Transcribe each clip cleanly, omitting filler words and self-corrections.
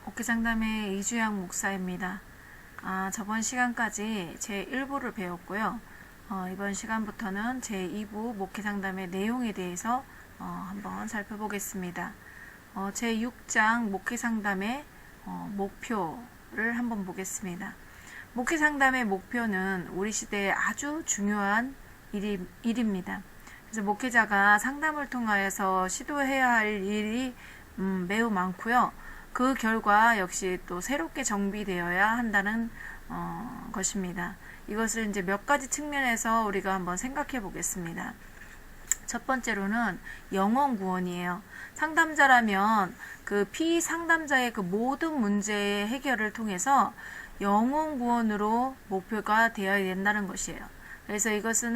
옥기상담의 이주영 목사입니다. 저번 시간까지 제1부를 배웠고요. 이번 시간부터는 제2부 목회상담의 내용에 대해서 한번 살펴보겠습니다. 제6장 목회상담의 목표를 한번 보겠습니다. 목회상담의 목표는 우리 시대에 아주 중요한 일입니다. 그래서 목회자가 상담을 통하여서 시도해야 할 일이 매우 많고요. 그 결과 역시 또 새롭게 정비되어야 한다는 것입니다. 이것을 이제 몇 가지 측면에서 우리가 한번 생각해 보겠습니다. 첫 번째로는 영혼 구원이에요. 상담자라면 그 피상담자의 그 모든 문제의 해결을 통해서 영혼 구원으로 목표가 되어야 된다는 것이에요. 그래서 이것은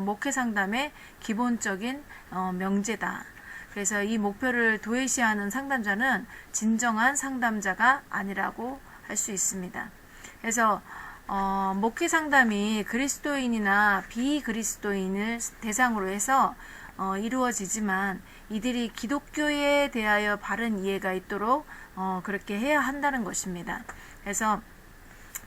목회 상담의 기본적인 명제다. 그래서 이 목표를 도외시하는 상담자는 진정한 상담자가 아니라고 할 수 있습니다. 그래서 목회 상담이 그리스도인이나 비그리스도인을 대상으로 해서 이루어지지만 이들이 기독교에 대하여 바른 이해가 있도록 그렇게 해야 한다는 것입니다. 그래서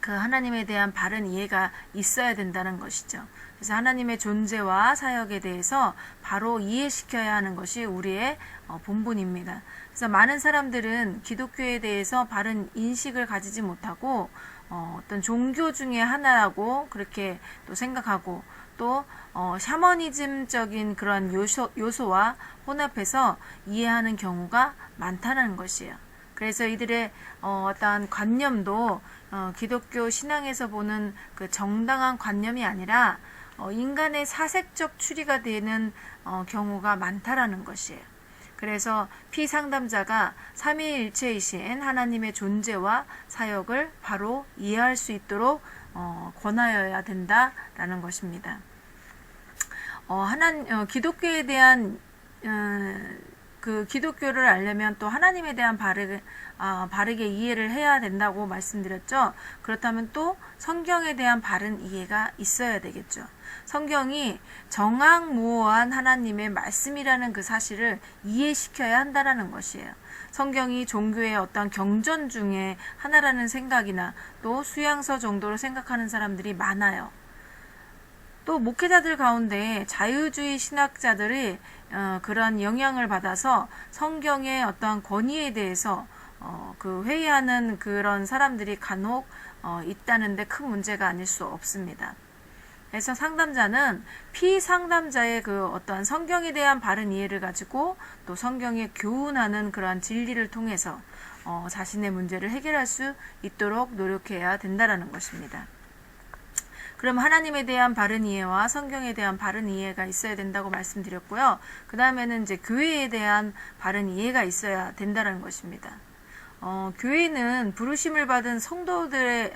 그 하나님에 대한 바른 이해가 있어야 된다는 것이죠. 그래서 하나님의 존재와 사역에 대해서 바로 이해시켜야 하는 것이 우리의 본분입니다. 그래서 많은 사람들은 기독교에 대해서 바른 인식을 가지지 못하고 어떤 종교 중에 하나라고 그렇게 또 생각하고 또 샤머니즘적인 그런 요소와 혼합해서 이해하는 경우가 많다는 것이에요. 그래서 이들의 어떠한 관념도 기독교 신앙에서 보는 그 정당한 관념이 아니라 인간의 사색적 추리가 되는 경우가 많다라는 것이에요. 그래서 피상담자가 삼위일체이신 하나님의 존재와 사역을 바로 이해할 수 있도록 권하여야 된다라는 것입니다. 기독교에 대한 그 기독교를 알려면 또 하나님에 대한 바르게 이해를 해야 된다고 말씀드렸죠. 그렇다면 또 성경에 대한 바른 이해가 있어야 되겠죠. 성경이 정확무오한 하나님의 말씀이라는 그 사실을 이해시켜야 한다는 것이에요. 성경이 종교의 어떤 경전 중에 하나라는 생각이나 또 수양서 정도로 생각하는 사람들이 많아요. 또 목회자들 가운데 자유주의 신학자들이 그런 영향을 받아서 성경의 어떠한 권위에 대해서 그 회의하는 그런 사람들이 간혹 있다는데 큰 문제가 아닐 수 없습니다. 그래서 상담자는 피상담자의 그 어떠한 성경에 대한 바른 이해를 가지고 또 성경에 교훈하는 그러한 진리를 통해서 자신의 문제를 해결할 수 있도록 노력해야 된다는 것입니다. 그럼 하나님에 대한 바른 이해와 성경에 대한 바른 이해가 있어야 된다고 말씀드렸고요. 그 다음에는 이제 교회에 대한 바른 이해가 있어야 된다는 것입니다. 교회는 부르심을 받은 성도들,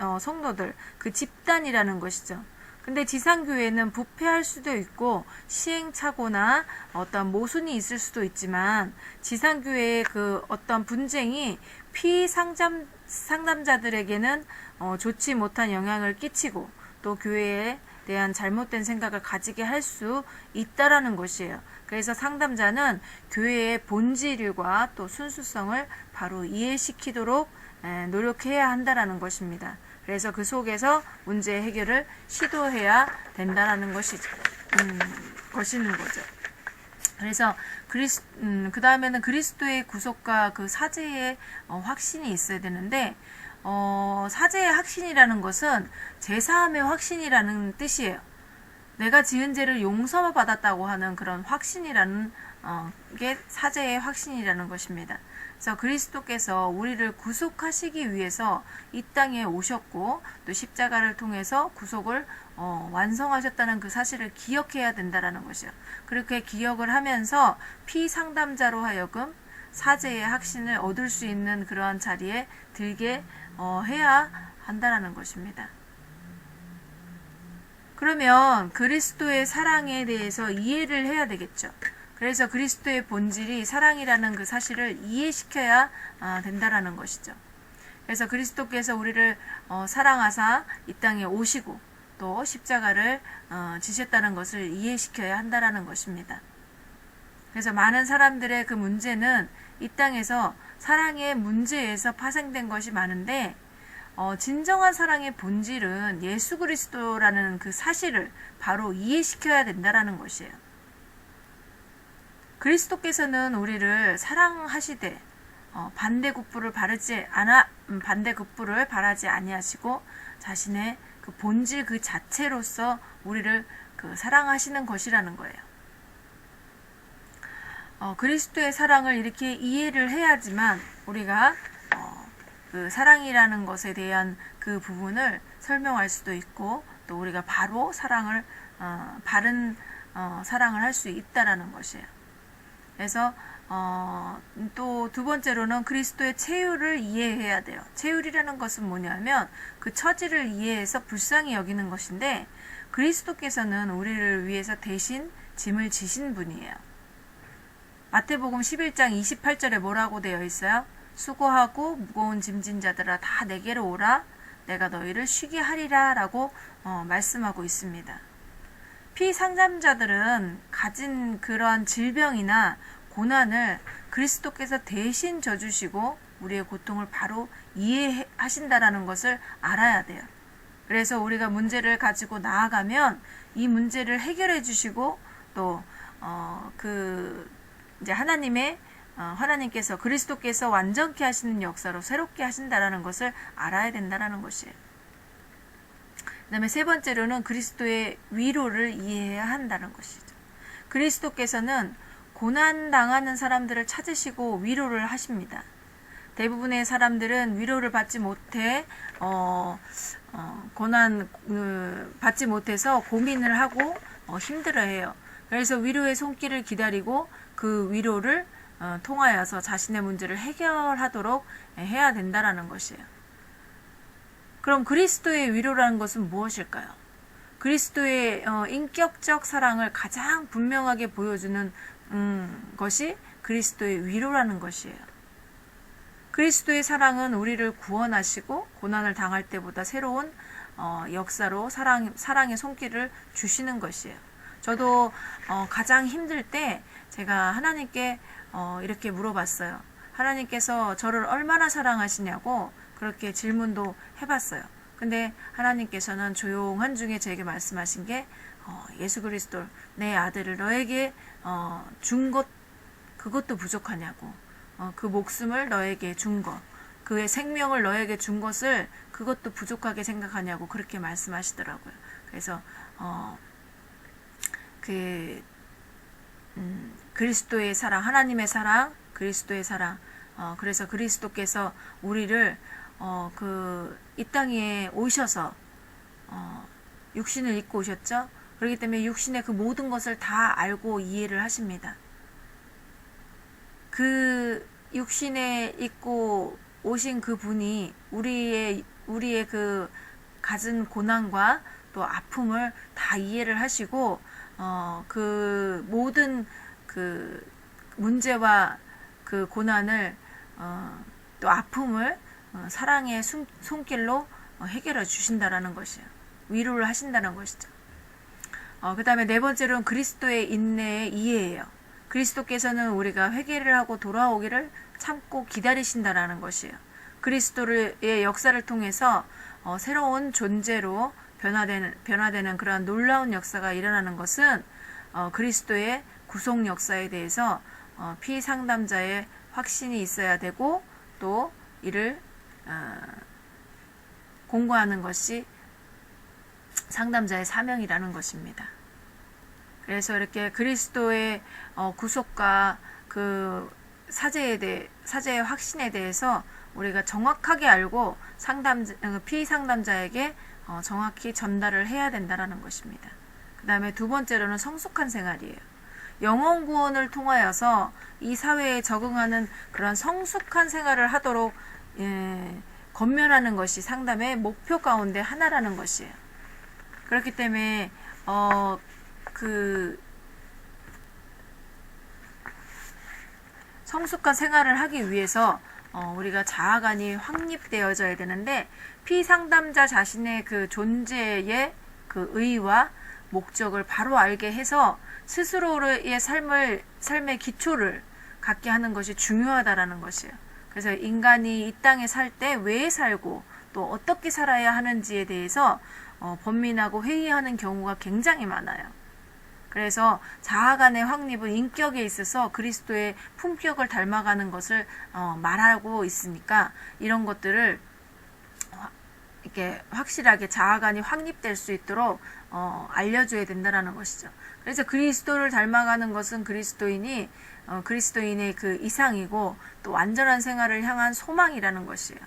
그 집단이라는 것이죠. 근데 지상교회는 부패할 수도 있고 시행착오나 어떤 모순이 있을 수도 있지만 지상교회의 그 어떤 분쟁이 피상담자들에게는 좋지 못한 영향을 끼치고 또 교회에 대한 잘못된 생각을 가지게 할 수 있다라는 것이에요. 그래서 상담자는 교회의 본질과 또 순수성을 바로 이해시키도록 노력해야 한다라는 것입니다. 그래서 그 속에서 문제 해결을 시도해야 된다라는 것이는 거죠. 그래서 그 다음에는 그리스도의 구속과 그 사죄의 확신이 있어야 되는데 사죄의 확신이라는 것은 제사함의 확신이라는 뜻이에요. 내가 지은 죄를 용서받았다고 하는 그런 확신이라는 게 사죄의 확신이라는 것입니다. 그래서 그리스도께서 우리를 구속하시기 위해서 이 땅에 오셨고 또 십자가를 통해서 구속을 완성하셨다는 그 사실을 기억해야 된다는 것이요. 그렇게 기억을 하면서 피상담자로 하여금 사죄의 확신을 얻을 수 있는 그러한 자리에 들게 해야 한다는 것입니다. 그러면 그리스도의 사랑에 대해서 이해를 해야 되겠죠. 그래서 그리스도의 본질이 사랑이라는 그 사실을 이해시켜야 된다는 것이죠. 그래서 그리스도께서 우리를 사랑하사 이 땅에 오시고 또 십자가를 지셨다는 것을 이해시켜야 한다는 것입니다. 그래서 많은 사람들의 그 문제는 이 땅에서 사랑의 문제에서 파생된 것이 많은데 진정한 사랑의 본질은 예수 그리스도라는 그 사실을 바로 이해시켜야 된다라는 것이에요. 그리스도께서는 우리를 사랑하시되 반대급부를 바라지 아니하시고 자신의 그 본질 그 자체로서 우리를 그 사랑하시는 것이라는 거예요. 그리스도의 사랑을 이렇게 이해를 해야지만 우리가 그 사랑이라는 것에 대한 그 부분을 설명할 수도 있고 또 우리가 바로 사랑을 바른 사랑을 할 수 있다라는 것이에요. 그래서 또 두 번째로는 그리스도의 체휼을 이해해야 돼요. 체휼이라는 것은 뭐냐면 그 처지를 이해해서 불쌍히 여기는 것인데 그리스도께서는 우리를 위해서 대신 짐을 지신 분이에요. 마태복음 11장 28절에 뭐라고 되어 있어요? 수고하고 무거운 짐진 자들아 다 내게로 오라 내가 너희를 쉬게 하리라 라고 말씀하고 있습니다. 피상담자들은 가진 그러한 질병이나 고난을 그리스도께서 대신 져주시고 우리의 고통을 바로 이해하신다라는 것을 알아야 돼요. 그래서 우리가 문제를 가지고 나아가면 이 문제를 해결해 주시고 또 이제 하나님께서 그리스도께서 완전케 하시는 역사로 새롭게 하신다라는 것을 알아야 된다라는 것이에요. 그 다음에 세 번째로는 그리스도의 위로를 이해해야 한다는 것이죠. 그리스도께서는 고난당하는 사람들을 찾으시고 위로를 하십니다. 대부분의 사람들은 위로를 받지 못해 받지 못해서 고민을 하고 힘들어해요. 그래서 위로의 손길을 기다리고 그 위로를 통하여서 자신의 문제를 해결하도록 해야 된다라는 것이에요. 그럼 그리스도의 위로라는 것은 무엇일까요? 그리스도의 인격적 사랑을 가장 분명하게 보여주는 것이 그리스도의 위로라는 것이에요. 그리스도의 사랑은 우리를 구원하시고 고난을 당할 때보다 새로운 역사로 사랑의 손길을 주시는 것이에요. 저도 가장 힘들 때 제가 하나님께 이렇게 물어봤어요. 하나님께서 저를 얼마나 사랑하시냐고 그렇게 질문도 해봤어요. 근데 하나님께서는 조용한 중에 제게 말씀하신 게 예수 그리스도 내 아들을 너에게 준 것 그것도 부족하냐고 그 목숨을 너에게 준 것 그의 생명을 너에게 준 것을 그것도 부족하게 생각하냐고 그렇게 말씀하시더라고요. 그래서 그리스도의 사랑 하나님의 사랑 그리스도의 사랑 그래서 그리스도께서 우리를 이 땅에 오셔서 육신을 입고 오셨죠. 그렇기 때문에 육신의 그 모든 것을 다 알고 이해를 하십니다. 그 육신에 입고 오신 그 분이 우리의 그 가진 고난과 또 아픔을 다 이해를 하시고 그 모든 그 문제와 그 고난을 또 아픔을 사랑의 손길로 해결해 주신다라는 것이에요. 위로를 하신다는 것이죠. 그 다음에 네 번째로는 그리스도의 인내의 이해예요. 그리스도께서는 우리가 회개를 하고 돌아오기를 참고 기다리신다라는 것이에요. 그리스도의 역사를 통해서 새로운 존재로 변화되는 그러한 놀라운 역사가 일어나는 것은 그리스도의 구속 역사에 대해서 피상담자의 확신이 있어야 되고 또 이를 공고하는 것이 상담자의 사명이라는 것입니다. 그래서 이렇게 그리스도의 구속과 그 사제의 확신에 대해서 우리가 정확하게 알고 피상담자에게 정확히 전달을 해야 된다는 것입니다. 그 다음에 두 번째로는 성숙한 생활이에요. 영혼 구원을 통하여서 이 사회에 적응하는 그런 성숙한 생활을 하도록 건면하는 것이 상담의 목표 가운데 하나라는 것이에요. 그렇기 때문에 그 성숙한 생활을 하기 위해서 우리가 자아관이 확립되어져야 되는데 피상담자 자신의 그 존재의 그 의의와 목적을 바로 알게 해서 스스로의 삶의 기초를 갖게 하는 것이 중요하다라는 것이에요. 그래서 인간이 이 땅에 살 때 왜 살고 또 어떻게 살아야 하는지에 대해서 번민하고 회의하는 경우가 굉장히 많아요. 그래서 자아 간의 확립은 인격에 있어서 그리스도의 품격을 닮아가는 것을 말하고 있으니까 이런 것들을 이렇게 확실하게 자아 간이 확립될 수 있도록 알려줘야 된다는 것이죠. 그래서 그리스도를 닮아가는 것은 그리스도인의 그 이상이고 또 완전한 생활을 향한 소망이라는 것이에요.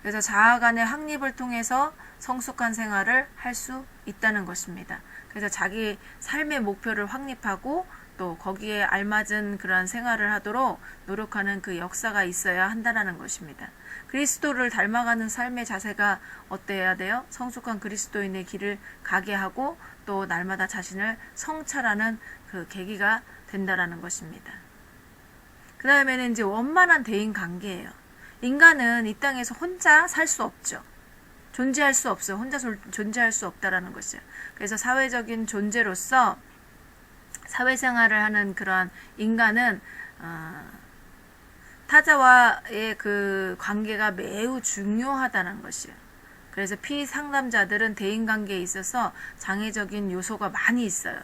그래서 자아 간의 확립을 통해서 성숙한 생활을 할 수 있다는 것입니다. 그래서 자기 삶의 목표를 확립하고 또 거기에 알맞은 그러한 생활을 하도록 노력하는 그 역사가 있어야 한다는 것입니다. 그리스도를 닮아가는 삶의 자세가 어때야 돼요? 성숙한 그리스도인의 길을 가게 하고 또 날마다 자신을 성찰하는 그 계기가 된다는 것입니다. 그 다음에는 이제 원만한 대인 관계예요. 인간은 이 땅에서 혼자 살 수 없죠. 존재할 수 없어요. 혼자 존재할 수 없다라는 것이에요. 그래서 사회적인 존재로서 사회생활을 하는 그러한 인간은 타자와의 그 관계가 매우 중요하다는 것이에요. 그래서 피상담자들은 대인관계에 있어서 장애적인 요소가 많이 있어요.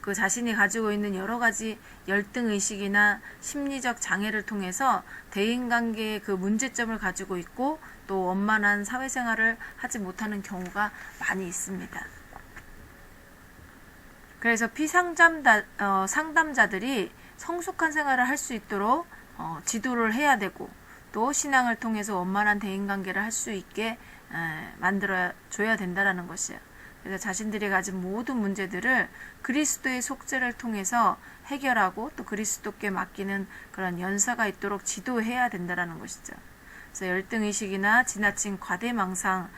그 자신이 가지고 있는 여러 가지 열등의식이나 심리적 장애를 통해서 대인관계의 그 문제점을 가지고 있고 또 원만한 사회생활을 하지 못하는 경우가 많이 있습니다. 그래서 상담자들이 성숙한 생활을 할 수 있도록 지도를 해야 되고 또 신앙을 통해서 원만한 대인관계를 할 수 있게 만들어줘야 된다는 것이에요. 그래서 자신들이 가진 모든 문제들을 그리스도의 속죄를 통해서 해결하고 또 그리스도께 맡기는 그런 연사가 있도록 지도해야 된다는 것이죠. 그래서 열등의식이나 지나친 과대망상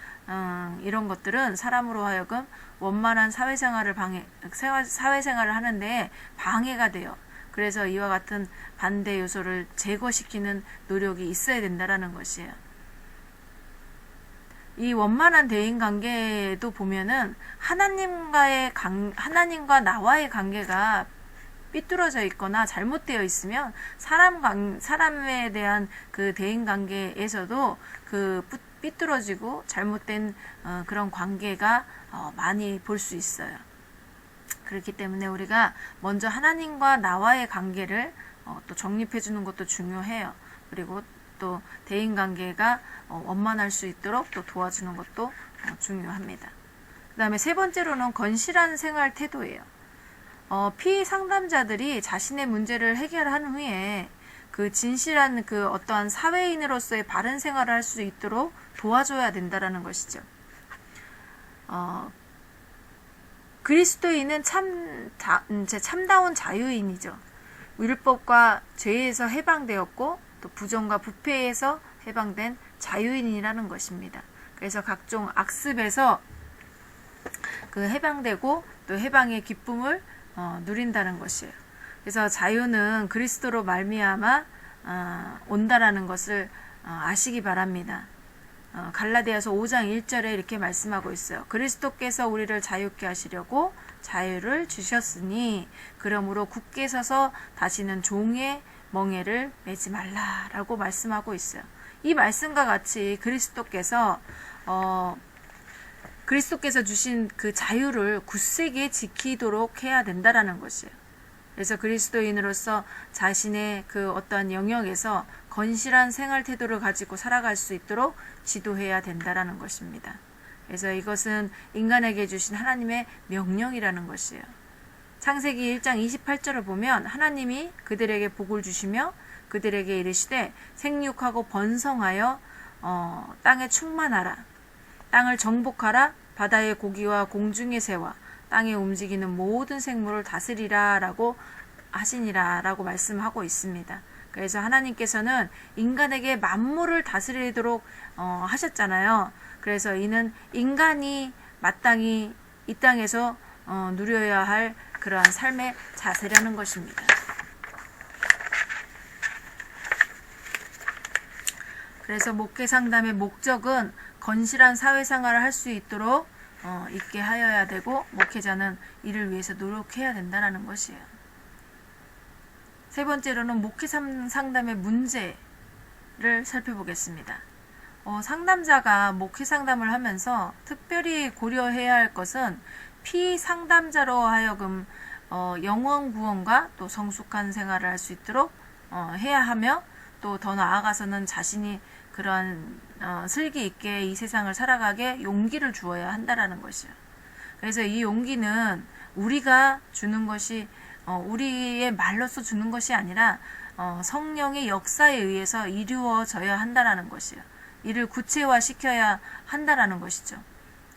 이런 것들은 사람으로 하여금 원만한 사회생활을 하는데 방해가 돼요. 그래서 이와 같은 반대 요소를 제거시키는 노력이 있어야 된다는 것이에요. 이 원만한 대인관계에도 보면은 하나님과 나와의 관계가 삐뚤어져 있거나 잘못되어 있으면 사람에 대한 그 대인관계에서도 그 삐뚤어지고 잘못된 그런 관계가 많이 볼 수 있어요. 그렇기 때문에 우리가 먼저 하나님과 나와의 관계를 또 정립해 주는 것도 중요해요. 그리고 또 대인관계가 원만할 수 있도록 또 도와주는 것도 중요합니다. 그 다음에 세 번째로는 건실한 생활 태도예요. 피상담자들이 자신의 문제를 해결한 후에 그 진실한 그 어떠한 사회인으로서의 바른 생활을 할 수 있도록 도와줘야 된다는 것이죠. 그리스도인은 참다운 자유인이죠. 율법과 죄에서 해방되었고 또 부정과 부패에서 해방된 자유인이라는 것입니다. 그래서 각종 악습에서 그 해방되고 또 해방의 기쁨을 누린다는 것이에요. 그래서 자유는 그리스도로 말미암아 온다라는 것을 아시기 바랍니다. 갈라디아서 5장 1절에 이렇게 말씀하고 있어요. 그리스도께서 우리를 자유케 하시려고 자유를 주셨으니 그러므로 굳게 서서 다시는 종의 멍에를 매지 말라라고 말씀하고 있어요. 이 말씀과 같이 그리스도께서 주신 그 자유를 굳세게 지키도록 해야 된다라는 것이에요. 그래서 그리스도인으로서 자신의 그 어떠한 영역에서 건실한 생활 태도를 가지고 살아갈 수 있도록 지도해야 된다라는 것입니다. 그래서 이것은 인간에게 주신 하나님의 명령이라는 것이에요. 창세기 1장 28절을 보면 하나님이 그들에게 복을 주시며 그들에게 이르시되 생육하고 번성하여 땅에 충만하라. 땅을 정복하라. 바다의 고기와 공중의 새와 땅에 움직이는 모든 생물을 다스리라 라고 하시니라 라고 말씀하고 있습니다. 그래서 하나님께서는 인간에게 만물을 다스리도록 하셨잖아요. 그래서 이는 인간이 마땅히 이 땅에서 누려야 할 그러한 삶의 자세라는 것입니다. 그래서 목회 상담의 목적은 건실한 사회생활을 할 수 있도록 있게 하여야 되고 목회자는 이를 위해서 노력해야 된다는 것이에요. 세 번째로는 목회 상담의 문제를 살펴보겠습니다. 상담자가 목회 상담을 하면서 특별히 고려해야 할 것은 피상담자로 하여금 영혼 구원과 또 성숙한 생활을 할 수 있도록 해야 하며, 또 더 나아가서는 자신이 그런 슬기 있게 이 세상을 살아가게 용기를 주어야 한다라는 것이요. 그래서 이 용기는 우리가 주는 것이 우리의 말로써 주는 것이 아니라 성령의 역사에 의해서 이루어져야 한다라는 것이요. 이를 구체화시켜야 한다라는 것이죠.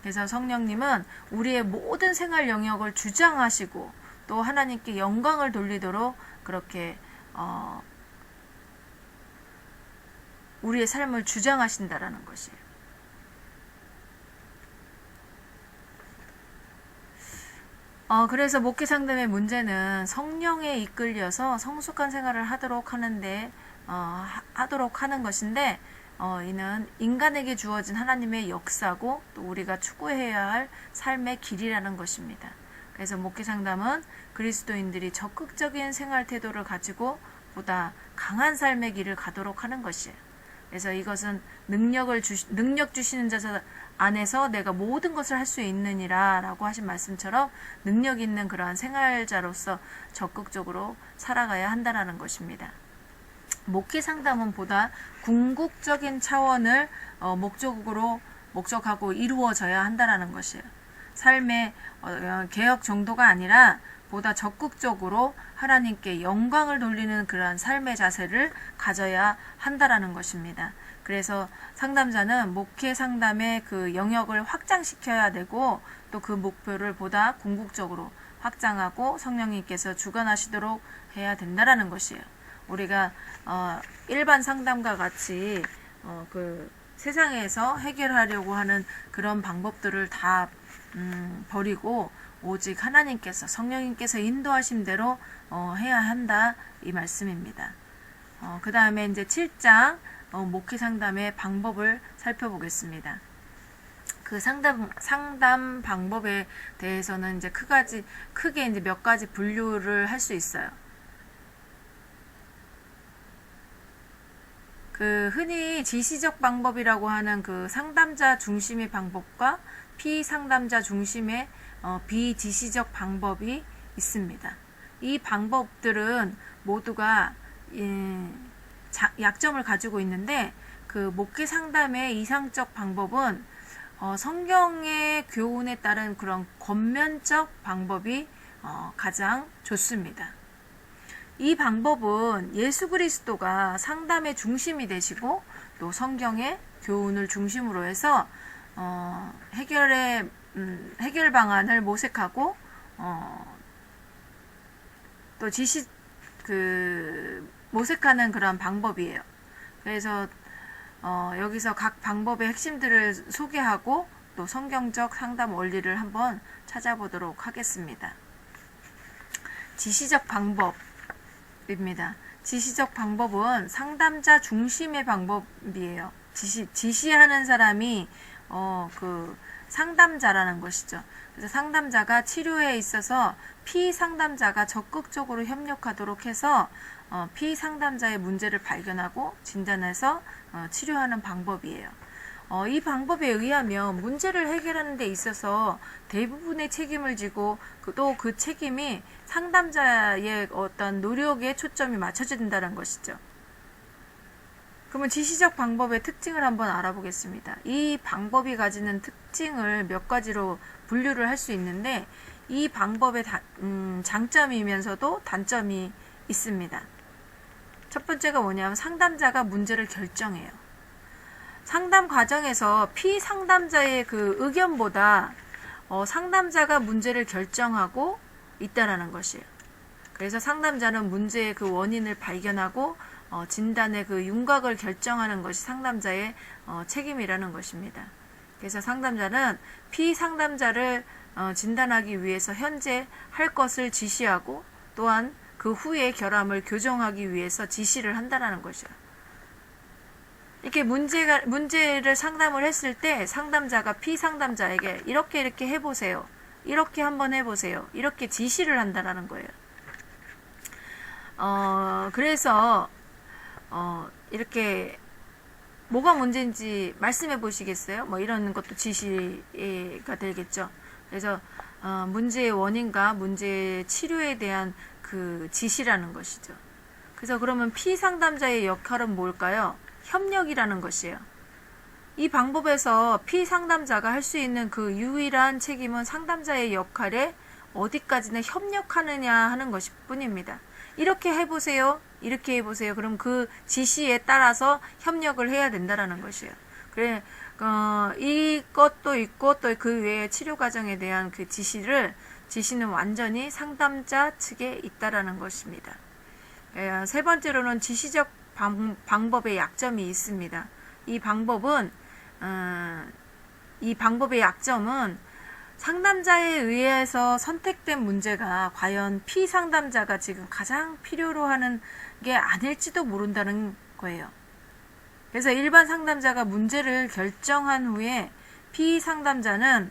그래서 성령님은 우리의 모든 생활 영역을 주장하시고 또 하나님께 영광을 돌리도록 그렇게 우리의 삶을 주장하신다라는 것이에요. 그래서 목회 상담의 문제는 성령에 이끌려서 성숙한 생활을 하도록 하는데 하도록 하는 것인데, 이는 인간에게 주어진 하나님의 역사고 또 우리가 추구해야 할 삶의 길이라는 것입니다. 그래서 목회 상담은 그리스도인들이 적극적인 생활 태도를 가지고 보다 강한 삶의 길을 가도록 하는 것이에요. 그래서 이것은 능력 주시는 자 안에서 내가 모든 것을 할 수 있느니라 라고 하신 말씀처럼 능력 있는 그러한 생활자로서 적극적으로 살아가야 한다는 것입니다. 목회 상담은 보다 궁극적인 차원을 목적하고 이루어져야 한다는 것이에요. 삶의 개혁 정도가 아니라 보다 적극적으로 하나님께 영광을 돌리는 그러한 삶의 자세를 가져야 한다라는 것입니다. 그래서 상담자는 목회 상담의 그 영역을 확장시켜야 되고 또 그 목표를 보다 궁극적으로 확장하고 성령님께서 주관하시도록 해야 된다라는 것이에요. 우리가 일반 상담과 같이 그 세상에서 해결하려고 하는 그런 방법들을 다 버리고 오직 하나님께서 성령님께서 인도하신 대로 해야 한다 이 말씀입니다. 그 다음에 이제 7장 목회 상담의 방법을 살펴보겠습니다. 그 상담 방법에 대해서는 이제 크게 이제 몇 가지 분류를 할 수 있어요. 그 흔히 지시적 방법이라고 하는 그 상담자 중심의 방법과 피상담자 중심의 비지시적 방법이 있습니다. 이 방법들은 모두가 약점을 가지고 있는데, 그 목회 상담의 이상적 방법은 성경의 교훈에 따른 그런 권면적 방법이 가장 좋습니다. 이 방법은 예수 그리스도가 상담의 중심이 되시고 또 성경의 교훈을 중심으로 해서 해결 방안을 모색하고 또 모색하는 그런 방법이에요. 그래서 여기서 각 방법의 핵심들을 소개하고 또 성경적 상담 원리를 한번 찾아보도록 하겠습니다. 지시적 방법입니다. 지시적 방법은 상담자 중심의 방법이에요. 지시하는 사람이 그 상담자라는 것이죠. 그래서 상담자가 치료에 있어서 피상담자가 적극적으로 협력하도록 해서 피상담자의 문제를 발견하고 진단해서 치료하는 방법이에요. 이 방법에 의하면 문제를 해결하는 데 있어서 대부분의 책임을 지고 또 그 책임이 상담자의 어떤 노력에 초점이 맞춰진다는 것이죠. 그러면 지시적 방법의 특징을 한번 알아보겠습니다. 이 방법이 가지는 특징을 몇 가지로 분류를 할 수 있는데, 이 방법의 장점이면서도 단점이 있습니다. 첫 번째가 뭐냐면 상담자가 문제를 결정해요. 상담 과정에서 피상담자의 그 의견보다 상담자가 문제를 결정하고 있다라는 것이에요. 그래서 상담자는 문제의 그 원인을 발견하고 진단의 그 윤곽을 결정하는 것이 상담자의 책임이라는 것입니다. 그래서 상담자는 피상담자를 진단하기 위해서 현재 할 것을 지시하고 또한 그 후에 결함을 교정하기 위해서 지시를 한다는 것이에요. 이렇게 문제를 상담을 했을 때 상담자가 피상담자에게 이렇게 해보세요. 이렇게 한번 해보세요. 이렇게 지시를 한다는 거예요. 그래서 이렇게 뭐가 문제인지 말씀해 보시겠어요? 뭐 이런 것도 지시가 되겠죠. 그래서 문제의 원인과 문제의 치료에 대한 그 지시라는 것이죠. 그래서 그러면 피상담자의 역할은 뭘까요? 협력이라는 것이에요. 이 방법에서 피상담자가 할 수 있는 그 유일한 책임은 상담자의 역할에 어디까지나 협력하느냐 하는 것일 뿐입니다. 이렇게 해보세요. 이렇게 해보세요. 그럼 그 지시에 따라서 협력을 해야 된다라는 것이에요. 그래, 이것도 있고 또 그 외에 치료 과정에 대한 그 지시는 완전히 상담자 측에 있다라는 것입니다. 세 번째로는 지시적 방법의 약점이 있습니다. 이 방법의 약점은 상담자에 의해서 선택된 문제가 과연 피상담자가 지금 가장 필요로 하는 게 아닐지도 모른다는 거예요. 그래서 일반 상담자가 문제를 결정한 후에 피상담자는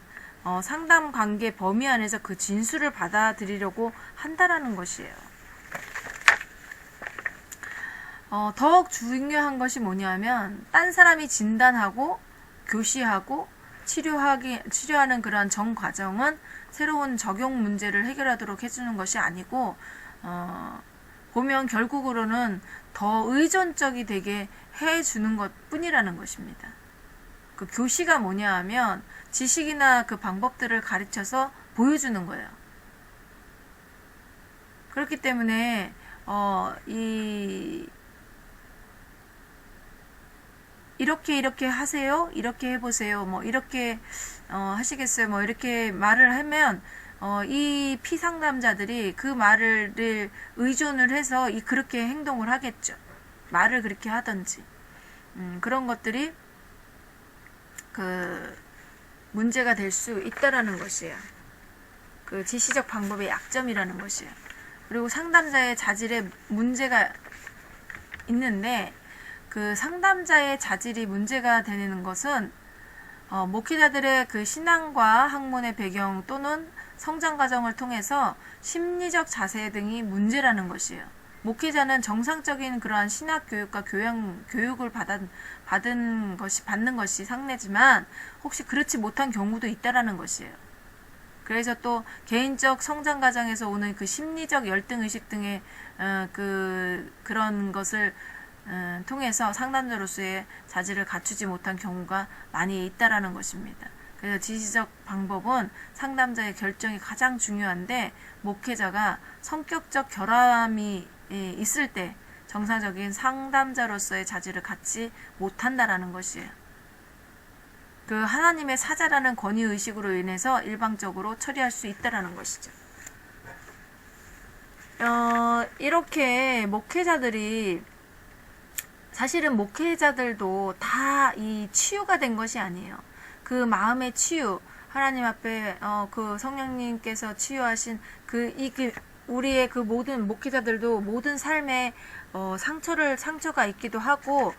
상담 관계 범위 안에서 그 진술을 받아들이려고 한다라는 것이에요. 더욱 중요한 것이 뭐냐면 딴 사람이 진단하고 교시하고 치료하는 그러한 정 과정은 새로운 적용 문제를 해결하도록 해주는 것이 아니고 보면 결국으로는 더 의존적이 되게 해주는 것 뿐이라는 것입니다. 그 교시가 뭐냐 하면 지식이나 그 방법들을 가르쳐서 보여주는 거예요. 그렇기 때문에 이렇게 하세요. 이렇게 해보세요. 뭐 이렇게 하시겠어요. 뭐 이렇게 말을 하면 이 피상담자들이 그 말을 의존을 해서 그렇게 행동을 하겠죠. 말을 그렇게 하든지 그런 것들이 그 문제가 될 수 있다라는 것이에요. 그 지시적 방법의 약점이라는 것이에요. 그리고 상담자의 자질에 문제가 있는데 그 상담자의 자질이 문제가 되는 것은 목회자들의 그 신앙과 학문의 배경 또는 성장 과정을 통해서 심리적 자세 등이 문제라는 것이에요. 목회자는 정상적인 그러한 신학 교육과 교육을 받는 것이 상례지만 혹시 그렇지 못한 경우도 있다라는 것이에요. 그래서 또 개인적 성장 과정에서 오는 그 심리적 열등 의식 등의 그런 것을 통해서 상담자로서의 자질을 갖추지 못한 경우가 많이 있다라는 것입니다. 그래서 지시적 방법은 상담자의 결정이 가장 중요한데 목회자가 성격적 결함이 있을 때 정상적인 상담자로서의 자질을 갖지 못한다라는 것이에요. 그 하나님의 사자라는 권위의식으로 인해서 일방적으로 처리할 수 있다라는 것이죠. 이렇게 목회자들이 사실은 목회자들도 다 이 치유가 된 것이 아니에요. 그 마음의 치유, 하나님 앞에 그 성령님께서 치유하신 우리의 그 모든 목회자들도 모든 삶에 상처가 있기도 하고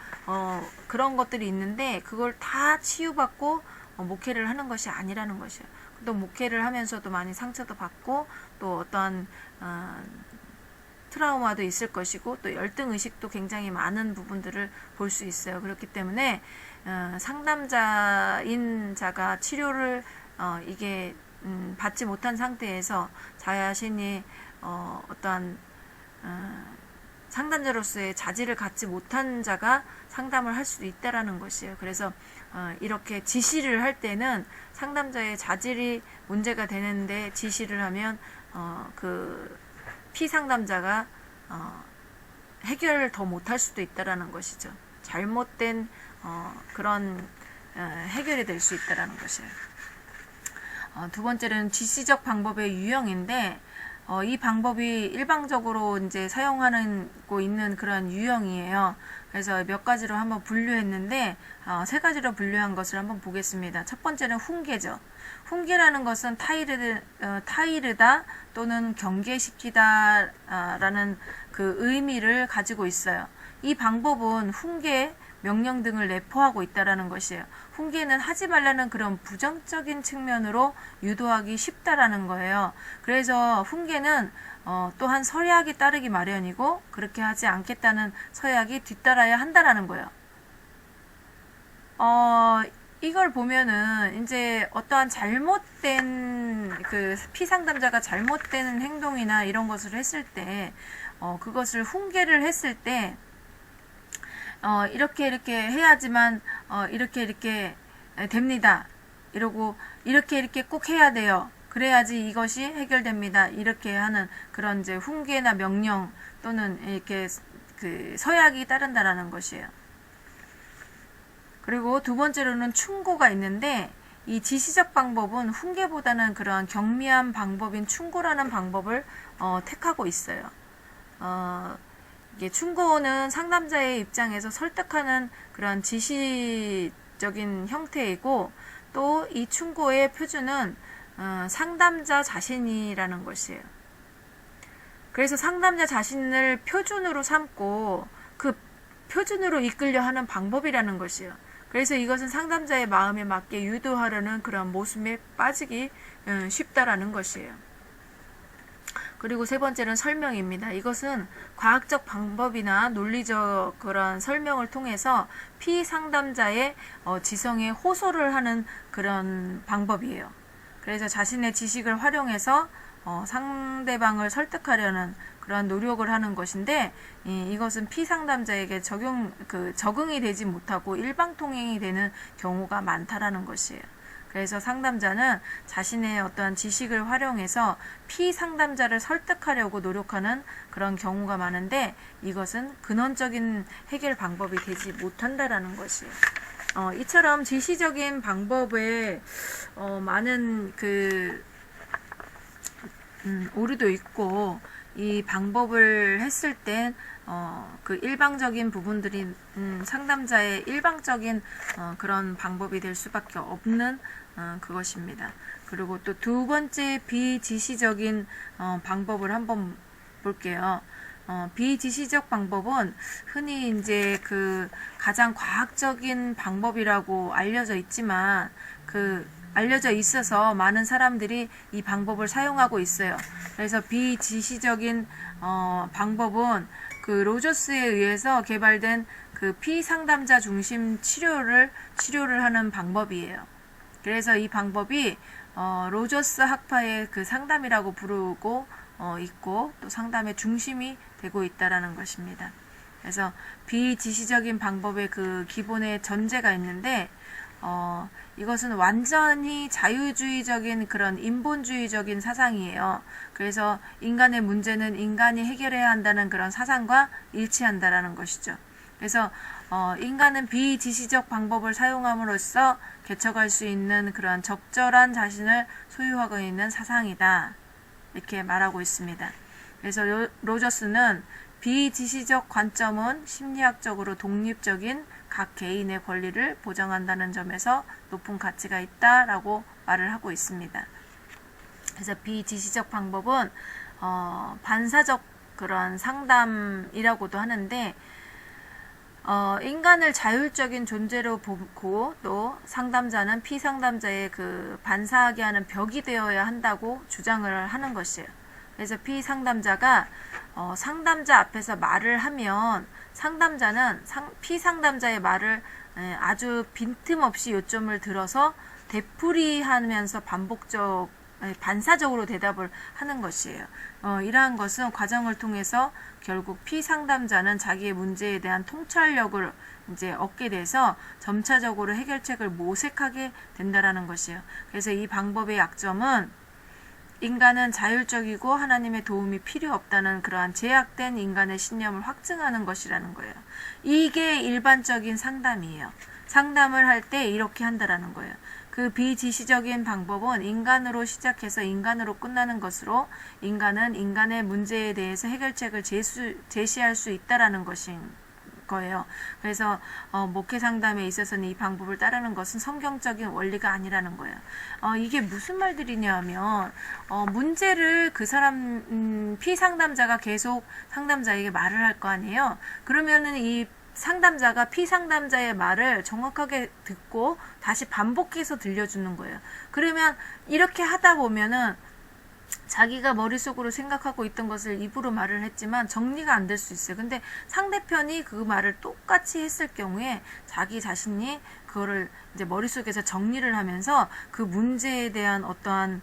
그런 것들이 있는데 그걸 다 치유받고 목회를 하는 것이 아니라는 것이에요. 또 목회를 하면서도 많이 상처도 받고 또 어떠한 트라우마도 있을 것이고 또 열등의식도 굉장히 많은 부분들을 볼 수 있어요. 그렇기 때문에 상담자인 자가 치료를 이게 받지 못한 상태에서 자신이 어떠한 상담자로서의 자질을 갖지 못한 자가 상담을 할 수도 있다라는 것이에요. 그래서 이렇게 지시를 할 때는 상담자의 자질이 문제가 되는데 지시를 하면 그 피상담자가 해결을 더 못할 수도 있다라는 것이죠. 잘못된 그런 해결이 될 수 있다라는 것이에요. 두 번째는 지시적 방법의 유형인데 이 방법이 일방적으로 이제 사용하고 있는 그런 유형이에요. 그래서 몇 가지로 한번 분류했는데 세 가지로 분류한 것을 한번 보겠습니다. 첫 번째는 훈계죠. 훈계라는 것은 타이르다 또는 경계시키다 라는 그 의미를 가지고 있어요. 이 방법은 훈계, 명령 등을 내포하고 있다라는 것이에요. 훈계는 하지 말라는 그런 부정적인 측면으로 유도하기 쉽다라는 거예요. 그래서 훈계는 또한 서약이 따르기 마련이고 그렇게 하지 않겠다는 서약이 뒤따라야 한다라는 거예요. 이걸 보면은 이제 어떠한 잘못된 그 피상담자가 잘못된 행동이나 이런 것을 했을 때 그것을 훈계를 했을 때 이렇게 해야지만 이렇게 됩니다. 이러고 이렇게 꼭 해야 돼요. 그래야지 이것이 해결됩니다. 이렇게 하는 그런 이제 훈계나 명령 또는 이렇게 그 서약이 따른다라는 것이에요. 그리고 두 번째로는 충고가 있는데 이 지시적 방법은 훈계보다는 그러한 경미한 방법인 충고라는 방법을 택하고 있어요. 이게 충고는 상담자의 입장에서 설득하는 그런 지시적인 형태이고 또 이 충고의 표준은 상담자 자신이라는 것이에요. 그래서 상담자 자신을 표준으로 삼고 그 표준으로 이끌려 하는 방법이라는 것이에요. 그래서 이것은 상담자의 마음에 맞게 유도하려는 그런 모습에 빠지기 쉽다라는 것이에요. 그리고 세 번째는 설명입니다. 이것은 과학적 방법이나 논리적 그런 설명을 통해서 피상담자의 지성에 호소를 하는 그런 방법이에요. 그래서 자신의 지식을 활용해서 상대방을 설득하려는 그런 노력을 하는 것인데 이것은 피상담자에게 적응이 되지 못하고 일방통행이 되는 경우가 많다라는 것이에요. 그래서 상담자는 자신의 어떠한 지식을 활용해서 피상담자를 설득하려고 노력하는 그런 경우가 많은데 이것은 근원적인 해결 방법이 되지 못한다라는 것이에요. 이처럼 지시적인 방법에 많은 오류도 있고 이 방법을 했을 땐 그 일방적인 부분들이 상담자의 일방적인 그런 방법이 될 수밖에 없는 그것입니다. 그리고 또 두 번째 비지시적인 방법을 한번 볼게요. 비지시적 방법은 흔히 이제 그 가장 과학적인 방법이라고 알려져 있지만 알려져 있어서 많은 사람들이 이 방법을 사용하고 있어요. 그래서 비지시적인 방법은 그 로저스에 의해서 개발된 그 피상담자 중심 치료를 하는 방법이에요. 그래서 이 방법이 로저스 학파의 그 상담이라고 부르고 있고 또 상담의 중심이 되고 있다라는 것입니다. 그래서 비지시적인 방법의 그 기본의 전제가 있는데 이것은 완전히 자유주의적인 그런 인본주의적인 사상이에요. 그래서 인간의 문제는 인간이 해결해야 한다는 그런 사상과 일치한다라는 것이죠. 그래서 인간은 비지시적 방법을 사용함으로써 개척할 수 있는 그러한 적절한 자신을 소유하고 있는 사상이다. 이렇게 말하고 있습니다. 그래서 로저스는 비지시적 관점은 심리학적으로 독립적인 각 개인의 권리를 보장한다는 점에서 높은 가치가 있다라고 말을 하고 있습니다. 그래서 비지시적 방법은 반사적 그런 상담이라고도 하는데 인간을 자율적인 존재로 보고 또 상담자는 피상담자의 그 반사하게 하는 벽이 되어야 한다고 주장을 하는 것이에요. 그래서 피상담자가 상담자 앞에서 말을 하면 상담자는 피상담자의 말을 아주 빈틈없이 요점을 들어서 되풀이하면서 반사적으로 대답을 하는 것이에요. 이러한 것은 과정을 통해서 결국 피상담자는 자기의 문제에 대한 통찰력을 이제 얻게 돼서 점차적으로 해결책을 모색하게 된다라는 것이에요. 그래서 이 방법의 약점은 인간은 자율적이고 하나님의 도움이 필요 없다는 그러한 제약된 인간의 신념을 확증하는 것이라는 거예요. 이게 일반적인 상담이에요. 상담을 할 때 이렇게 한다라는 거예요. 그 비지시적인 방법은 인간으로 시작해서 인간으로 끝나는 것으로 인간은 인간의 문제에 대해서 해결책을 제시할 수 있다라는 것인 거예요. 그래서 목회 상담에 있어서는 이 방법을 따르는 것은 성경적인 원리가 아니라는 거예요. 이게 무슨 말들이냐면 문제를 그 사람 피상담자가 계속 상담자에게 말을 할 거 아니에요. 그러면은 이 상담자가 피상담자의 말을 정확하게 듣고 다시 반복해서 들려주는 거예요. 그러면 이렇게 하다 보면은 자기가 머릿속으로 생각하고 있던 것을 입으로 말을 했지만 정리가 안 될 수 있어요. 근데 상대편이 그 말을 똑같이 했을 경우에 자기 자신이 그거를 이제 머릿속에서 정리를 하면서 그 문제에 대한 어떠한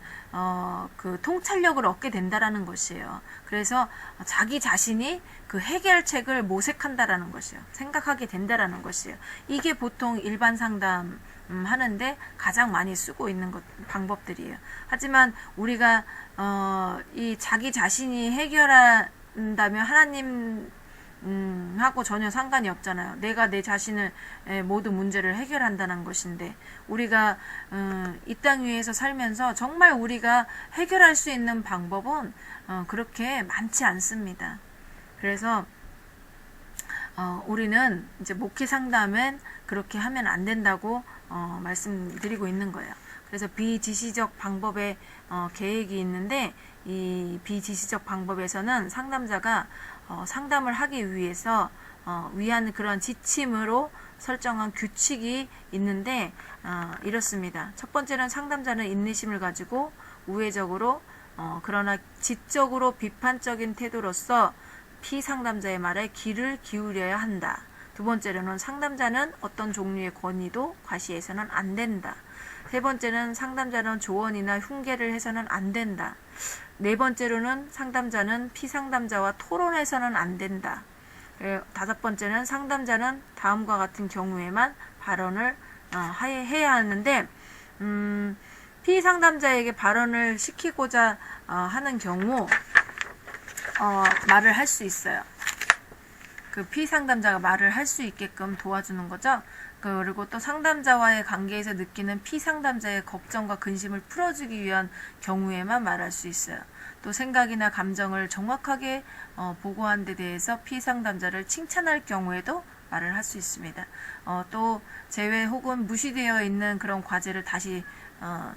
그 통찰력을 얻게 된다라는 것이에요. 그래서 자기 자신이 그 해결책을 모색한다라는 것이에요. 생각하게 된다라는 것이에요. 이게 보통 일반 상담 하는데 가장 많이 쓰고 있는 방법들이에요. 하지만 우리가 이 자기 자신이 해결한다면 하나님 하고 전혀 상관이 없잖아요. 내가 내 자신을 모든 문제를 해결한다는 것인데 우리가 이 땅 위에서 살면서 정말 우리가 해결할 수 있는 방법은 그렇게 많지 않습니다. 그래서 우리는 이제 목회 상담은 그렇게 하면 안 된다고 말씀드리고 있는 거예요. 그래서 비지시적 방법의 계획이 있는데 이 비지시적 방법에서는 상담자가 상담을 하기 위해서 위한 그런 지침으로 설정한 규칙이 있는데 이렇습니다. 첫 번째는 상담자는 인내심을 가지고 우회적으로 그러나 지적으로 비판적인 태도로서 피상담자의 말에 귀를 기울여야 한다. 두 번째로는 상담자는 어떤 종류의 권위도 과시해서는 안 된다. 세 번째는 상담자는 조언이나 흉계를 해서는 안 된다. 네 번째로는 상담자는 피상담자와 토론해서는 안 된다. 다섯 번째는 상담자는 다음과 같은 경우에만 발언을 해야 하는데 피상담자에게 발언을 시키고자 하는 경우 말을 할 수 있어요. 그 피상담자가 말을 할 수 있게끔 도와주는 거죠. 그리고 또 상담자와의 관계에서 느끼는 피상담자의 걱정과 근심을 풀어주기 위한 경우에만 말할 수 있어요. 또 생각이나 감정을 정확하게 보고한 데 대해서 피상담자를 칭찬할 경우에도 말을 할 수 있습니다. 또 제외 혹은 무시되어 있는 그런 과제를 다시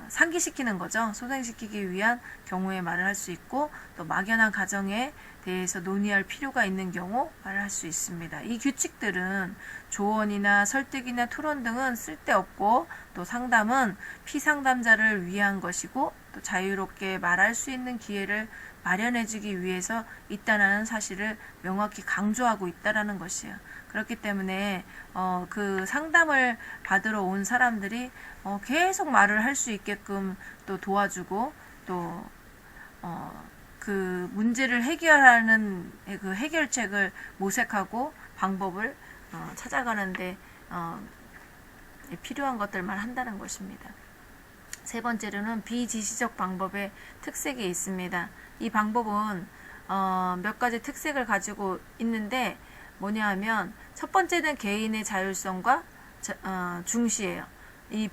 상기시키는 거죠. 소생시키기 위한 경우에 말을 할 수 있고 또 막연한 가정에 대해서 논의할 필요가 있는 경우 말을 할 수 있습니다. 이 규칙들은 조언이나 설득이나 토론 등은 쓸데없고 또 상담은 피상담자를 위한 것이고 또 자유롭게 말할 수 있는 기회를 마련해주기 위해서 있다는 사실을 명확히 강조하고 있다는 것이에요. 그렇기 때문에 그 상담을 받으러 온 사람들이 계속 말을 할 수 있게끔 또 도와주고 또 그 문제를 해결하는 그 해결책을 모색하고 방법을 찾아가는데 필요한 것들만 한다는 것입니다. 세 번째로는 비지시적 방법의 특색이 있습니다. 이 방법은 몇 가지 특색을 가지고 있는데 뭐냐 하면 첫 번째는 개인의 자율성과 중시해요. 이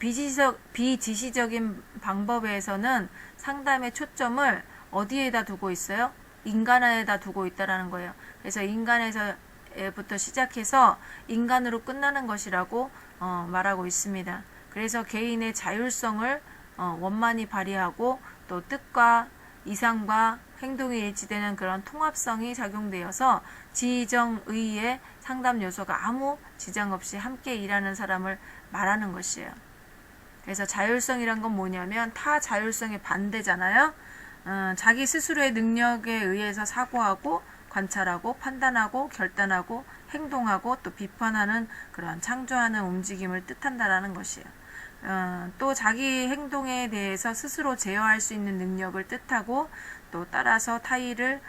비지시적인 방법에서는 상담의 초점을 어디에다 두고 있어요? 인간에다 두고 있다라는 거예요. 그래서 인간에서부터 시작해서 인간으로 끝나는 것이라고 말하고 있습니다. 그래서 개인의 자율성을 원만히 발휘하고 또 뜻과 이상과 행동이 일치되는 그런 통합성이 작용되어서 지정의의 상담 요소가 아무 지장 없이 함께 일하는 사람을 말하는 것이에요. 그래서 자율성이란 건 뭐냐면 타 자율성의 반대잖아요. 자기 스스로의 능력에 의해서 사고하고 관찰하고 판단하고 결단하고 행동하고 또 비판하는 그런 창조하는 움직임을 뜻한다라는 것이에요. 또 자기 행동에 대해서 스스로 제어할 수 있는 능력을 뜻하고 또 따라서 타의를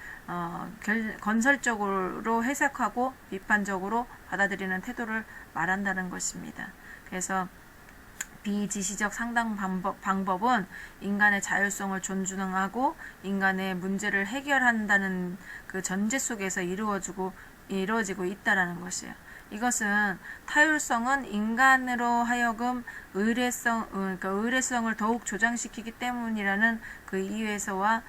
건설적으로 해석하고 비판적으로 받아들이는 태도를 말한다는 것입니다. 그래서 비지시적 상담 방법은 인간의 자율성을 존중하고 인간의 문제를 해결한다는 그 전제 속에서 이루어지고 있다라는 것이에요. 이것은 타율성은 인간으로 하여금 의뢰성을 더욱 조장시키기 때문이라는 그 이유에서와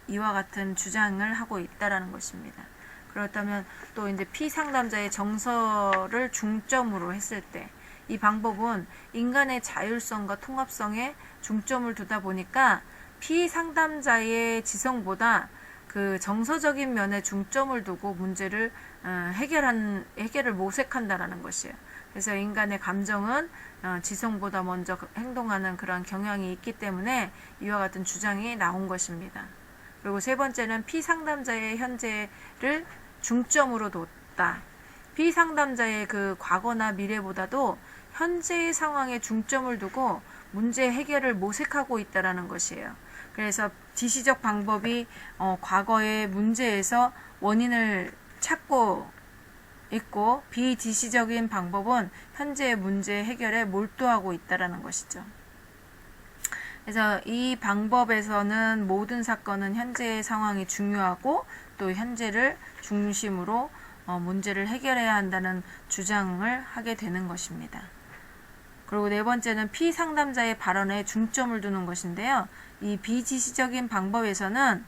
이와 같은 주장을 하고 있다라는 것입니다. 그렇다면 또 이제 피상담자의 정서를 중점으로 했을 때 이 방법은 인간의 자율성과 통합성에 중점을 두다 보니까 피상담자의 지성보다 그 정서적인 면에 중점을 두고 문제를 해결을 모색한다라는 것이에요. 그래서 인간의 감정은 지성보다 먼저 행동하는 그런 경향이 있기 때문에 이와 같은 주장이 나온 것입니다. 그리고 세 번째는 피상담자의 현재를 중점으로 뒀다. 피상담자의 그 과거나 미래보다도 현재의 상황에 중점을 두고 문제 해결을 모색하고 있다라는 것이에요. 그래서 지시적 방법이 과거의 문제에서 원인을 찾고 있고, 비지시적인 방법은 현재의 문제 해결에 몰두하고 있다라는 것이죠. 그래서 이 방법에서는 모든 사건은 현재의 상황이 중요하고 또 현재를 중심으로 문제를 해결해야 한다는 주장을 하게 되는 것입니다. 그리고 네 번째는 피상담자의 발언에 중점을 두는 것인데요. 이 비지시적인 방법에서는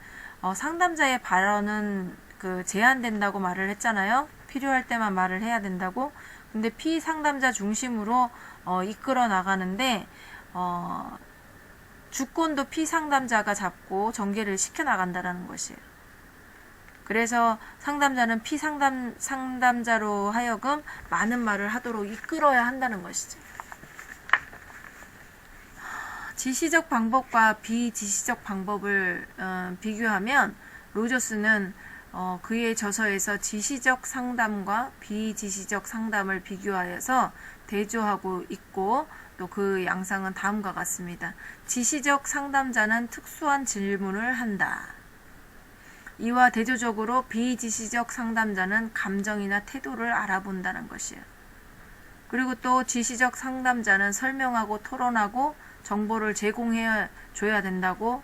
상담자의 발언은 제한된다고 말을 했잖아요. 필요할 때만 말을 해야 된다고. 근데 피상담자 중심으로 이끌어 나가는데 주권도 피상담자가 잡고 전개를 시켜 나간다라는 것이에요. 그래서 상담자는 상담자로 하여금 많은 말을 하도록 이끌어야 한다는 것이죠. 지시적 방법과 비지시적 방법을 비교하면 로저스는 그의 저서에서 지시적 상담과 비지시적 상담을 비교하여서 대조하고 있고, 또 그 양상은 다음과 같습니다. 지시적 상담자는 특수한 질문을 한다. 이와 대조적으로 비지시적 상담자는 감정이나 태도를 알아본다는 것이에요. 그리고 또 지시적 상담자는 설명하고 토론하고 정보를 제공해 줘야 된다고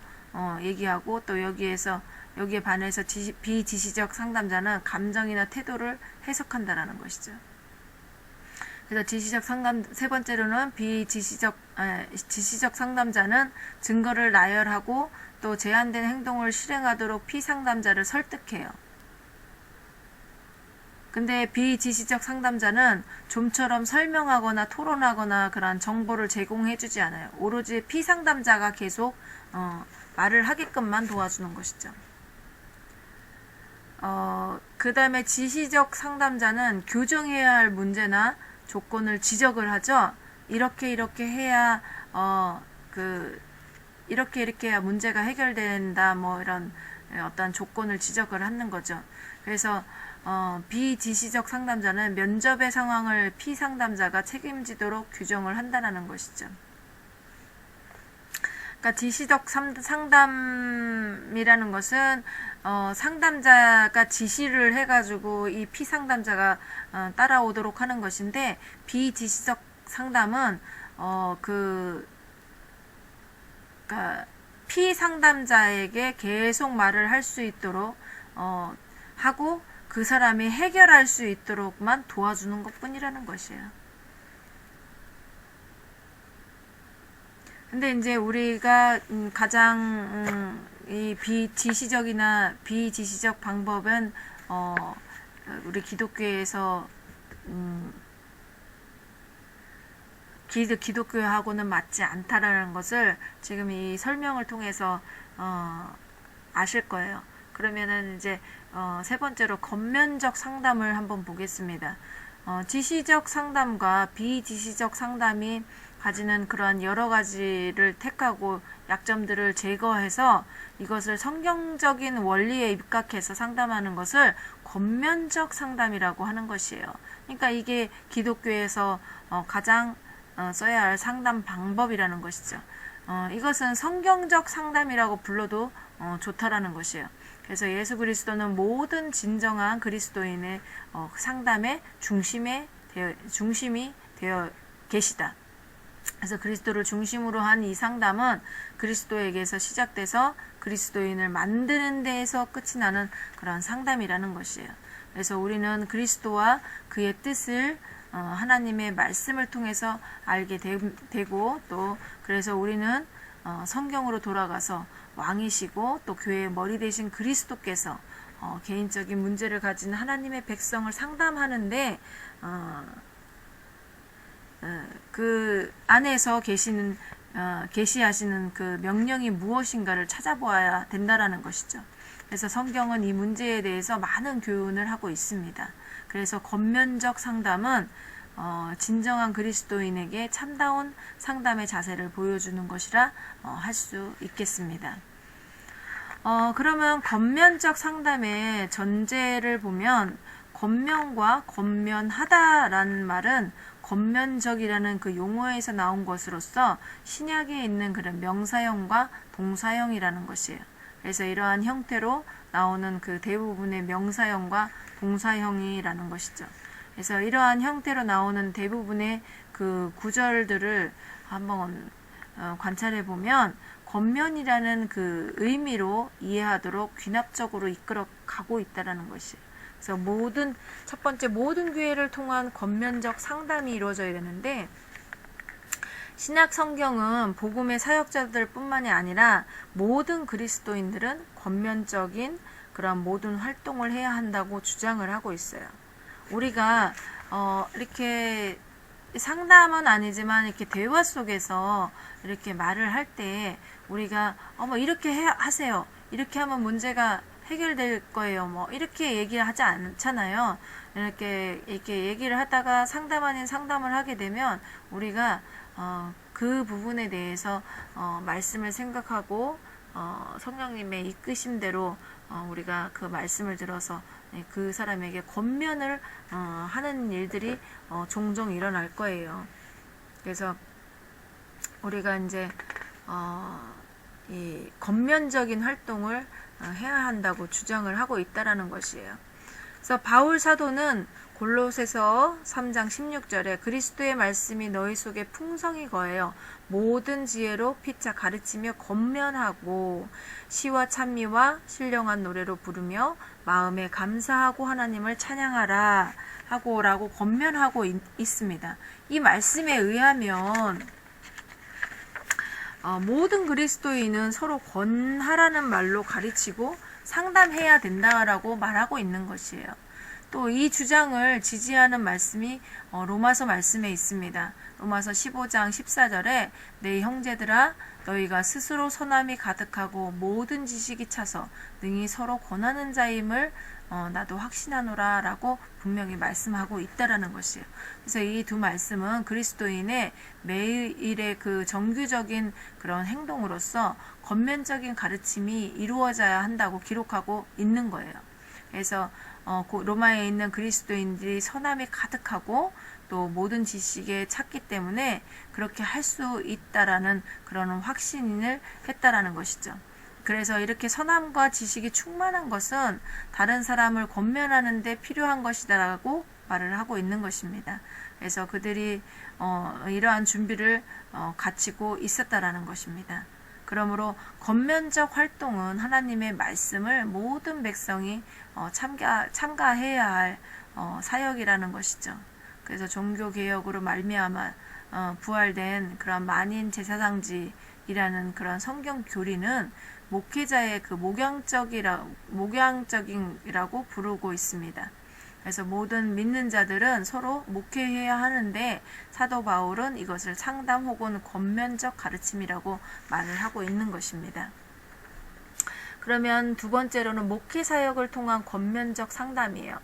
얘기하고, 또 여기에 반해서 비지시적 상담자는 감정이나 태도를 해석한다라는 것이죠. 그래서 지시적 상담, 세 번째로는 지시적 상담자는 증거를 나열하고 또 제한된 행동을 실행하도록 피상담자를 설득해요. 근데 비지시적 상담자는 좀처럼 설명하거나 토론하거나 그런 정보를 제공해주지 않아요. 오로지 피상담자가 계속 말을 하게끔만 도와주는 것이죠. 그 다음에 지시적 상담자는 교정해야 할 문제나 조건을 지적을 하죠. 이렇게 해야 이렇게 해야 문제가 해결된다, 뭐 이런 어떤 조건을 지적을 하는 거죠. 그래서 비지시적 상담자는 면접의 상황을 피상담자가 책임지도록 규정을 한다는 것이죠. 그러니까 지시적 상담이라는 것은 상담자가 지시를 해가지고 이 피상담자가 따라오도록 하는 것인데, 비지시적 상담은 그러니까 피상담자에게 계속 말을 할 수 있도록 하고 그 사람이 해결할 수 있도록만 도와주는 것뿐이라는 것이에요. 근데 이제 우리가 가장 이 비지시적이나 비지시적 방법은 우리 기독교에서 기독교하고는 맞지 않다라는 것을 지금 이 설명을 통해서 아실 거예요. 그러면은 이제 세 번째로 겉면적 상담을 한번 보겠습니다. 지시적 상담과 비지시적 상담이 가지는 그러한 여러 가지를 택하고 약점들을 제거해서 이것을 성경적인 원리에 입각해서 상담하는 것을 겉면적 상담이라고 하는 것이에요. 그러니까 이게 기독교에서 가장 써야 할 상담 방법이라는 것이죠. 이것은 성경적 상담이라고 불러도 좋다라는 것이에요. 그래서 예수 그리스도는 모든 진정한 그리스도인의 상담의 중심이 되어 계시다. 그래서 그리스도를 중심으로 한 이 상담은 그리스도에게서 시작돼서 그리스도인을 만드는 데에서 끝이 나는 그런 상담이라는 것이에요. 그래서 우리는 그리스도와 그의 뜻을 하나님의 말씀을 통해서 알게 되고, 또 그래서 우리는 성경으로 돌아가서 왕이시고 또 교회의 머리 되신 그리스도께서 개인적인 문제를 가진 하나님의 백성을 상담하는데 그 안에서 계시하시는 그 명령이 무엇인가를 찾아보아야 된다라는 것이죠. 그래서 성경은 이 문제에 대해서 많은 교훈을 하고 있습니다. 그래서 겉면적 상담은 진정한 그리스도인에게 참다운 상담의 자세를 보여주는 것이라 할 수 있겠습니다. 그러면 겉면적 상담의 전제를 보면 겉면과 겉면하다라는 말은 겉면적이라는 그 용어에서 나온 것으로서 신약에 있는 그런 명사형과 동사형이라는 것이에요. 그래서 이러한 형태로 나오는 그 대부분의 명사형과 동사형이라는 것이죠. 그래서 이러한 형태로 나오는 대부분의 그 구절들을 한번 관찰해 보면 겉면이라는 그 의미로 이해하도록 귀납적으로 이끌어 가고 있다는 것이에요. 그래서 첫 번째 모든 교회를 통한 겉면적 상담이 이루어져야 되는데, 신약 성경은 복음의 사역자들 뿐만이 아니라 모든 그리스도인들은 겉면적인 그런 모든 활동을 해야 한다고 주장을 하고 있어요. 우리가 이렇게 상담은 아니지만 이렇게 대화 속에서 이렇게 말을 할 때 우리가 이렇게 하세요. 이렇게 하면 문제가 해결될 거예요. 이렇게 얘기를 하지 않잖아요. 이렇게 얘기를 하다가 상담 아닌 상담을 하게 되면 우리가 그 부분에 대해서 말씀을 생각하고 성령님의 이끄심대로 우리가 그 말씀을 들어서 그 사람에게 권면을 하는 일들이 종종 일어날 거예요. 그래서 우리가 이제 이 겉면적인 활동을 해야 한다고 주장을 하고 있다라는 것이에요. 그래서 바울 사도는 골로새서 3장 16절에 그리스도의 말씀이 너희 속에 풍성히 거하여 모든 지혜로 피차 가르치며 권면하고 시와 찬미와 신령한 노래로 부르며 마음에 감사하고 하나님을 찬양하라 라고 권면하고 있습니다. 이 말씀에 의하면 모든 그리스도인은 서로 권하라는 말로 가르치고 상담해야 된다라고 말하고 있는 것이에요. 또 이 주장을 지지하는 말씀이 로마서 말씀에 있습니다. 로마서 15장 14절에 내 형제들아 너희가 스스로 선함이 가득하고 모든 지식이 차서 능히 서로 권하는 자임을 나도 확신하노라 라고 분명히 말씀하고 있다라는 것이에요. 그래서 이 두 말씀은 그리스도인의 매일의 그 정규적인 그런 행동으로서 겉면적인 가르침이 이루어져야 한다고 기록하고 있는 거예요. 그래서 로마에 있는 그리스도인들이 선함이 가득하고 또 모든 지식에 찼기 때문에 그렇게 할 수 있다라는 그런 확신을 했다라는 것이죠. 그래서 이렇게 선함과 지식이 충만한 것은 다른 사람을 권면하는 데 필요한 것이다라고 말을 하고 있는 것입니다. 그래서 그들이 이러한 준비를 갖추고 있었다라는 것입니다. 그러므로 겉면적 활동은 하나님의 말씀을 모든 백성이 참가해야 할 사역이라는 것이죠. 그래서 종교개혁으로 말미암아 부활된 그런 만인 제사장직이라는 그런 성경 교리는 목회자의 그 목양적이라고 부르고 있습니다. 그래서 모든 믿는 자들은 서로 목회해야 하는데 사도 바울은 이것을 상담 혹은 겉면적 가르침이라고 말을 하고 있는 것입니다. 그러면 두 번째로는 목회 사역을 통한 겉면적 상담이에요.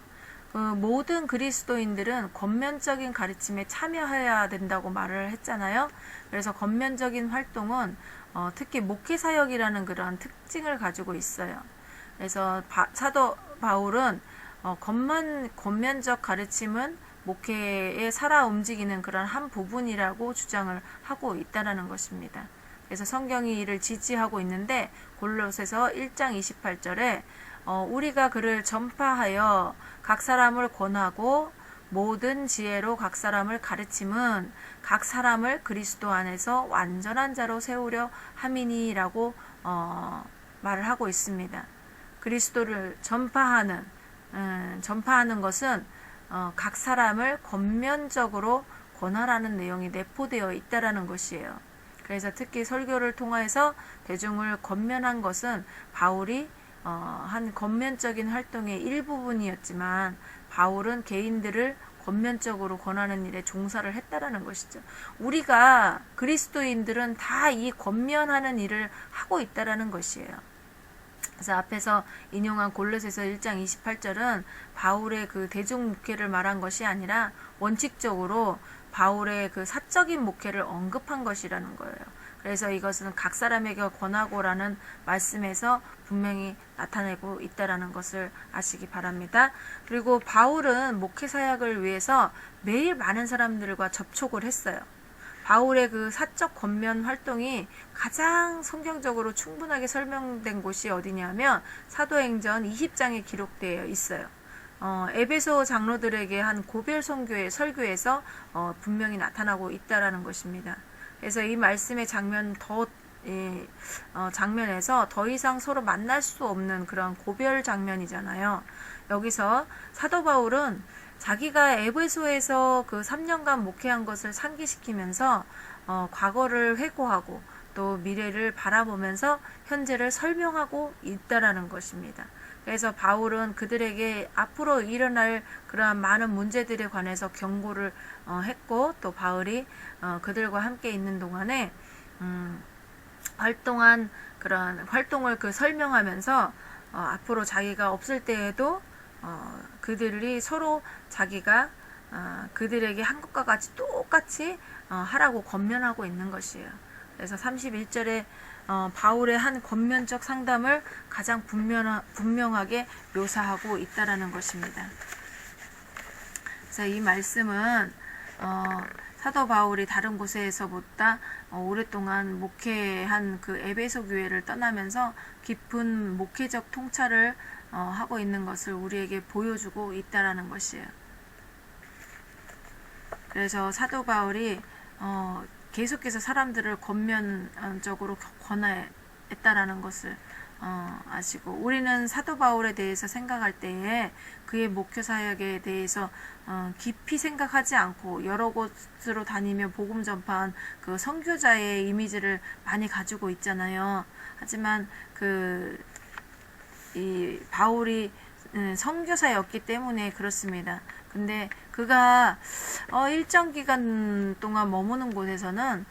모든 그리스도인들은 겉면적인 가르침에 참여해야 된다고 말을 했잖아요. 그래서 겉면적인 활동은 특히 목회 사역이라는 그런 특징을 가지고 있어요. 그래서 사도 바울은 겉면적 가르침은 목회에 살아 움직이는 그런 한 부분이라고 주장을 하고 있다는 것입니다. 그래서 성경이 이를 지지하고 있는데 골로새서 1장 28절에 우리가 그를 전파하여 각 사람을 권하고 모든 지혜로 각 사람을 가르침은 각 사람을 그리스도 안에서 완전한 자로 세우려 함이니라고 말을 하고 있습니다. 그리스도를 전파하는 것은 각 사람을 겉면적으로 권하라는 내용이 내포되어 있다라는 것이에요. 그래서 특히 설교를 통해서 대중을 권면한 것은 바울이 한 겉면적인 활동의 일부분이었지만 바울은 개인들을 겉면적으로 권하는 일에 종사를 했다라는 것이죠. 우리가 그리스도인들은 다 이 권면하는 일을 하고 있다라는 것이에요. 그래서 앞에서 인용한 골로새서 1장 28절은 바울의 그 대중 목회를 말한 것이 아니라 원칙적으로 바울의 그 사적인 목회를 언급한 것이라는 거예요. 그래서 이것은 각 사람에게 권하고라는 말씀에서 분명히 나타내고 있다라는 것을 아시기 바랍니다. 그리고 바울은 목회 사역을 위해서 매일 많은 사람들과 접촉을 했어요. 바울의 그 사적 권면 활동이 가장 성경적으로 충분하게 설명된 곳이 어디냐면 사도행전 20장에 기록되어 있어요. 에베소 장로들에게 한 고별 설교에서 분명히 나타나고 있다라는 것입니다. 그래서 이 말씀의 장면에서 더 이상 서로 만날 수 없는 그런 고별 장면이잖아요. 여기서 사도 바울은 자기가 에베소에서 그 3년간 목회한 것을 상기시키면서 과거를 회고하고 또 미래를 바라보면서 현재를 설명하고 있다라는 것입니다. 그래서 바울은 그들에게 앞으로 일어날 그러한 많은 문제들에 관해서 경고를 했고, 또 바울이 그들과 함께 있는 동안에 활동한 그런 활동을 설명하면서 앞으로 자기가 없을 때에도 그들이 서로 자기가 그들에게 한 것과 같이 똑같이 하라고 권면하고 있는 것이에요. 그래서 31절에 바울의 한 권면적 상담을 가장 분명하게 묘사하고 있다라는 것입니다. 그래서 이 말씀은 사도 바울이 다른 곳에서보다 오랫동안 목회한 그 에베소 교회를 떠나면서 깊은 목회적 통찰을 하고 있는 것을 우리에게 보여주고 있다라는 것이에요. 그래서 사도 바울이 계속해서 사람들을 권면적으로 권하했다라는 것을 아시고, 우리는 사도 바울에 대해서 생각할 때에 그의 목회 사역에 대해서 깊이 생각하지 않고 여러 곳으로 다니며 복음 전파한 그 선교자의 이미지를 많이 가지고 있잖아요. 하지만 이 바울이 선교사였기 때문에 그렇습니다. 근데 그가 일정 기간 동안 머무는 곳에서는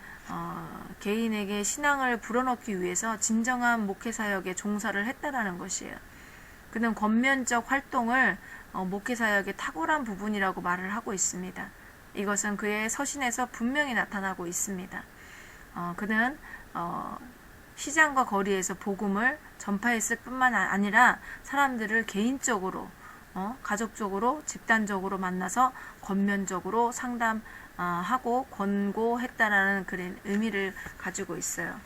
개인에게 신앙을 불어넣기 위해서 진정한 목회사역에 종사를 했다라는 것이에요. 그는 권면적 활동을 목회사역의 탁월한 부분이라고 말을 하고 있습니다. 이것은 그의 서신에서 분명히 나타나고 있습니다. 그는 시장과 거리에서 복음을 전파했을 뿐만 아니라 사람들을 개인적으로 가족적으로 집단적으로 만나서 권면적으로 상담하고 권고했다라는 그런 의미를 가지고 있어요.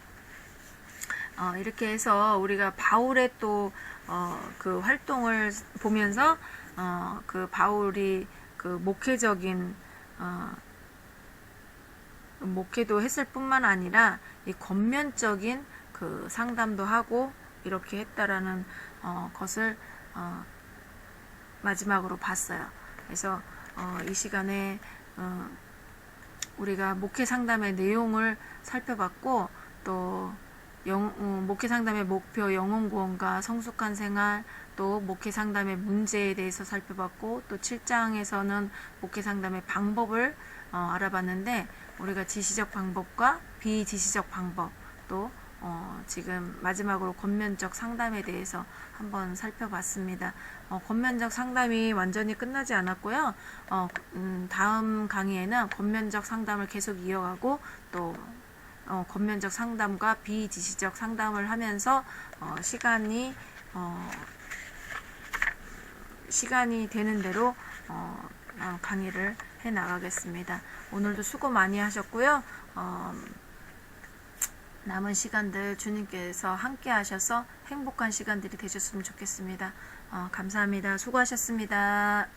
이렇게 해서 우리가 바울의 또 그 활동을 보면서 그 바울이 그 목회적인 목회도 했을 뿐만 아니라 이 권면적인 그 상담도 하고 이렇게 했다라는 것을 마지막으로 봤어요. 그래서 이 시간에 우리가 목회 상담의 내용을 살펴봤고, 또 목회 상담의 목표, 영혼 구원과 성숙한 생활, 또 목회 상담의 문제에 대해서 살펴봤고, 또 7장에서는 목회 상담의 방법을 알아봤는데, 우리가 지시적 방법과 비지시적 방법, 또 지금 마지막으로 권면적 상담에 대해서 한번 살펴봤습니다. 권면적 상담이 완전히 끝나지 않았고요. 다음 강의에는 권면적 상담을 계속 이어가고, 또 권면적 상담과 비지시적 상담을 하면서 시간이 되는 대로 강의를 해 나가겠습니다. 오늘도 수고 많이 하셨고요. 남은 시간들 주님께서 함께 하셔서 행복한 시간들이 되셨으면 좋겠습니다. 감사합니다. 수고하셨습니다.